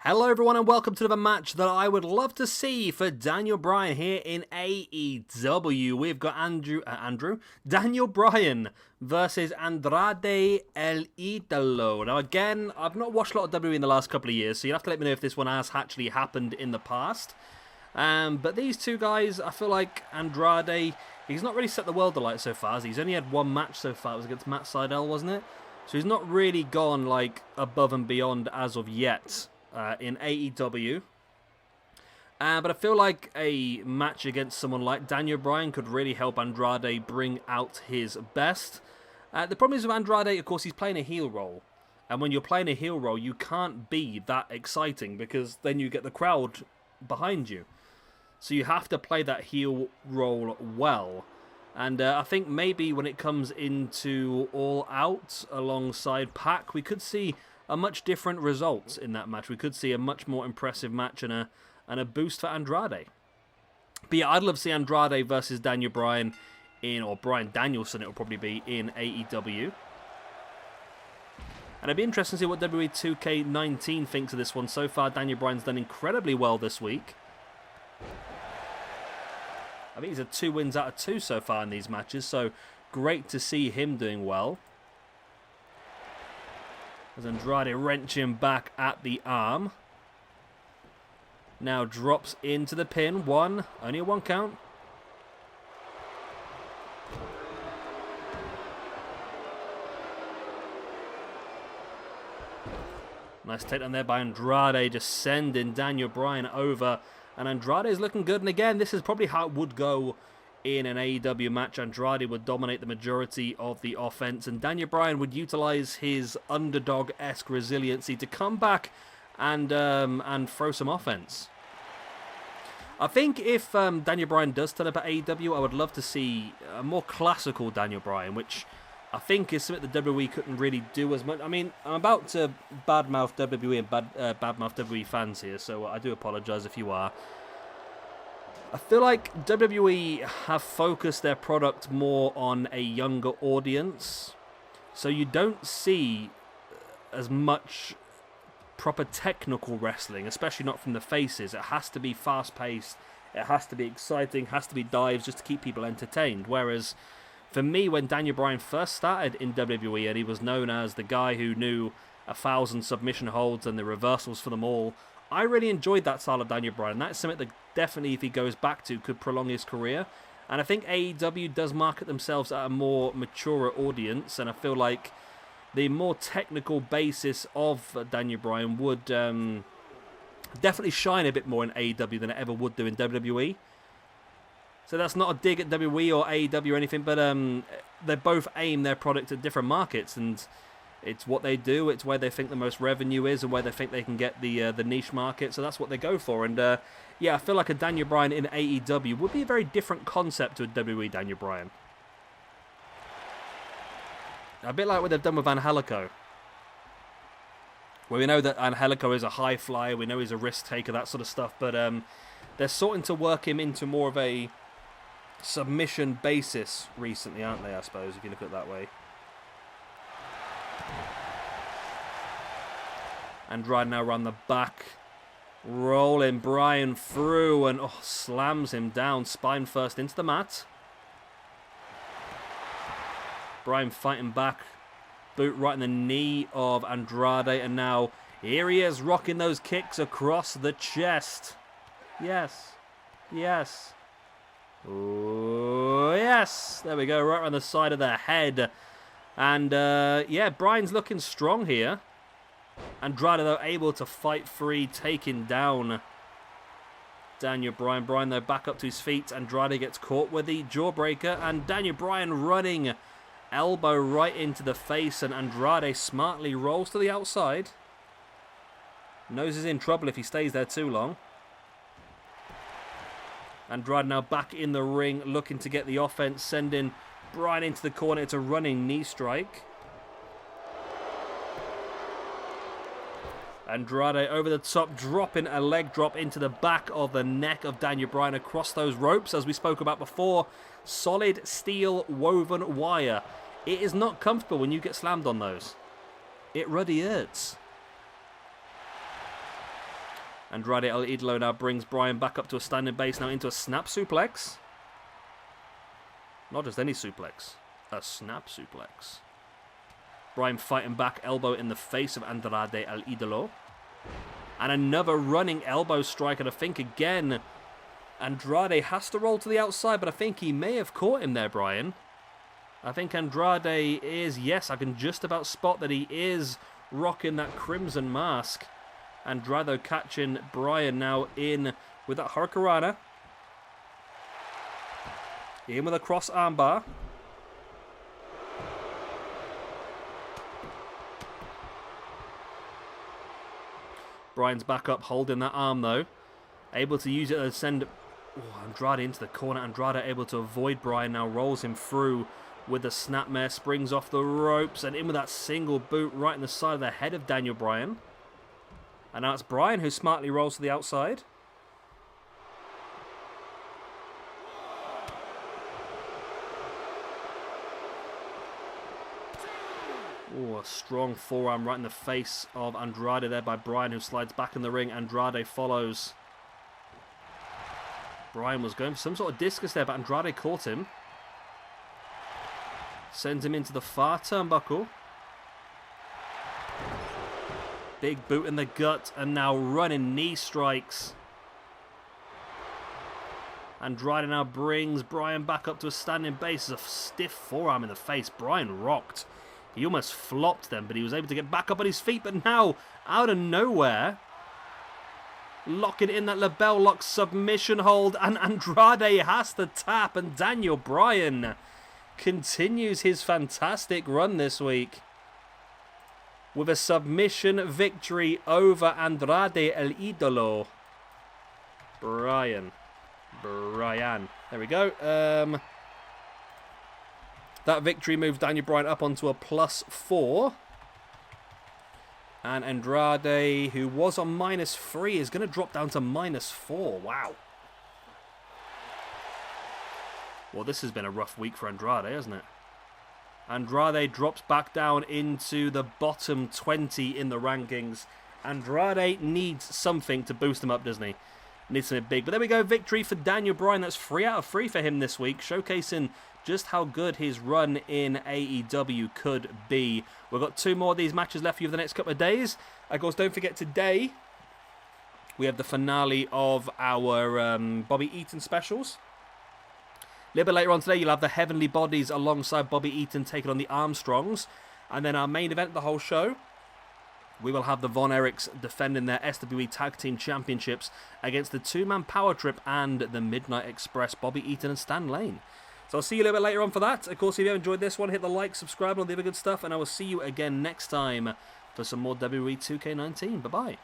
Hello everyone and welcome to another match that I would love to see for Daniel Bryan here in AEW. We've got Daniel Bryan versus Andrade El Idolo. Now again, I've not watched a lot of WWE in the last couple of years, so you'll have to let me know if this one has actually happened in the past. But these two guys, I feel like Andrade, he's not really set the world alight so far. He's only had one match so far. It was against Matt Sydal, wasn't it? So he's not really gone like above and beyond as of yet. In AEW. But I feel like a match against someone like Daniel Bryan could really help Andrade bring out his best. The problem is with Andrade, of course, he's playing a heel role. And when you're playing a heel role, you can't be that exciting because then you get the crowd behind you. So you have to play that heel role well. And I think maybe when it comes into All Out alongside Pac, we could see a much different result in that match. We could see a much more impressive match and a boost for Andrade. But yeah, I'd love to see Andrade versus Daniel Bryan or Bryan Danielson it will probably be, in AEW. And it'd be interesting to see what WWE 2K19 thinks of this one. So far, Daniel Bryan's done incredibly well this week. I think he's had 2 wins out of 2 so far in these matches, so great to see him doing well. As Andrade wrenching back at the arm. Now drops into the pin. Only a 1 count. Nice takedown there by Andrade, just sending Daniel Bryan over. And Andrade is looking good. And again, this is probably how it would go in an AEW match. Andrade would dominate the majority of the offense, and Daniel Bryan would utilize his underdog-esque resiliency to come back and throw some offense. I think if Daniel Bryan does turn up at AEW, I would love to see a more classical Daniel Bryan, which I think is something the WWE couldn't really do as much. I mean, I'm about to badmouth WWE and badmouth WWE fans here, so I do apologize if you are. I feel like WWE have focused their product more on a younger audience, so you don't see as much proper technical wrestling, especially not from the faces. It has to be fast-paced, it has to be exciting, has to be dives just to keep people entertained. Whereas, for me, when Daniel Bryan first started in WWE and he was known as the guy who knew 1,000 submission holds and the reversals for them all, I really enjoyed that style of Daniel Bryan. That's something that definitely, if he goes back to, could prolong his career. And I think AEW does market themselves at a more mature audience, and I feel like the more technical basis of Daniel Bryan would definitely shine a bit more in AEW than it ever would do in WWE. So that's not a dig at WWE or AEW or anything, but they both aim their product at different markets, and it's what they do, it's where they think the most revenue is and where they think they can get the niche market, so that's what they go for. And yeah, I feel like a Daniel Bryan in AEW would be a very different concept to a WWE Daniel Bryan. A bit like what they've done with Angelico, where we know that Angelico is a high flyer, we know he's a risk taker, that sort of stuff, but they're starting to work him into more of a submission basis recently, aren't they, I suppose, if you look at it that way. Andrade now around the back, rolling Bryan through and slams him down, spine first into the mat. Bryan fighting back, boot right in the knee of Andrade, and now here he is rocking those kicks across the chest. Yes, yes, oh yes, there we go, right around the side of the head. And yeah, Bryan's looking strong here. Andrade, though, able to fight free, taking down Daniel Bryan. Bryan, though, back up to his feet. Andrade gets caught with the jawbreaker, and Daniel Bryan running elbow right into the face, and Andrade smartly rolls to the outside. Knows he's in trouble if he stays there too long. Andrade now back in the ring, looking to get the offense, sending Bryan into the corner. It's a running knee strike. Andrade over the top, dropping a leg drop into the back of the neck of Daniel Bryan across those ropes, as we spoke about before. Solid steel woven wire. It is not comfortable when you get slammed on those. It really hurts. Andrade El Idolo now brings Bryan back up to a standing base, now into a snap suplex. Not just any suplex, a snap suplex. Bryan fighting back, elbow in the face of Andrade El Idolo. And another running elbow strike, and I think again, Andrade has to roll to the outside, but I think he may have caught him there, Bryan. I think Andrade is, yes, I can just about spot that he is rocking that crimson mask. Andrade catching Bryan now in with that Hurricanrana. In with a cross armbar. Bryan's back up, holding that arm though. Able to use it to send Andrade into the corner. Andrade able to avoid Bryan, now rolls him through with the snapmare, springs off the ropes, and in with that single boot right in the side of the head of Daniel Bryan. And now it's Bryan who smartly rolls to the outside. Oh, a strong forearm right in the face of Andrade there by Bryan, who slides back in the ring. Andrade follows. Bryan was going for some sort of discus there, but Andrade caught him. Sends him into the far turnbuckle. Big boot in the gut, and now running knee strikes. Andrade now brings Bryan back up to a standing base. A stiff forearm in the face. Bryan rocked. He almost flopped them, but he was able to get back up on his feet. But now, out of nowhere, locking in that label lock submission hold, and Andrade has to tap, and Daniel Bryan continues his fantastic run this week with a submission victory over Andrade El Idolo. Bryan. There we go. That victory moved Daniel Bryan up onto a +4. And Andrade, who was on -3, is going to drop down to -4. Wow. Well, this has been a rough week for Andrade, hasn't it? Andrade drops back down into the bottom 20 in the rankings. Andrade needs something to boost him up, doesn't he? Needs something big. But there we go, victory for Daniel Bryan. That's 3 out of 3 for him this week, showcasing just how good his run in AEW could be. We've got 2 more of these matches left for you for the next couple of days. Of course, don't forget today, we have the finale of our Bobby Eaton specials. A little bit later on today, you'll have the Heavenly Bodies alongside Bobby Eaton taking on the Armstrongs. And then our main event, the whole show, we will have the Von Erichs defending their SWE Tag Team Championships against the 2-man Power Trip and the Midnight Express, Bobby Eaton and Stan Lane. So I'll see you a little bit later on for that. Of course, if you have enjoyed this one, hit the like, subscribe, and all the other good stuff. And I will see you again next time for some more WWE 2K19. Bye-bye.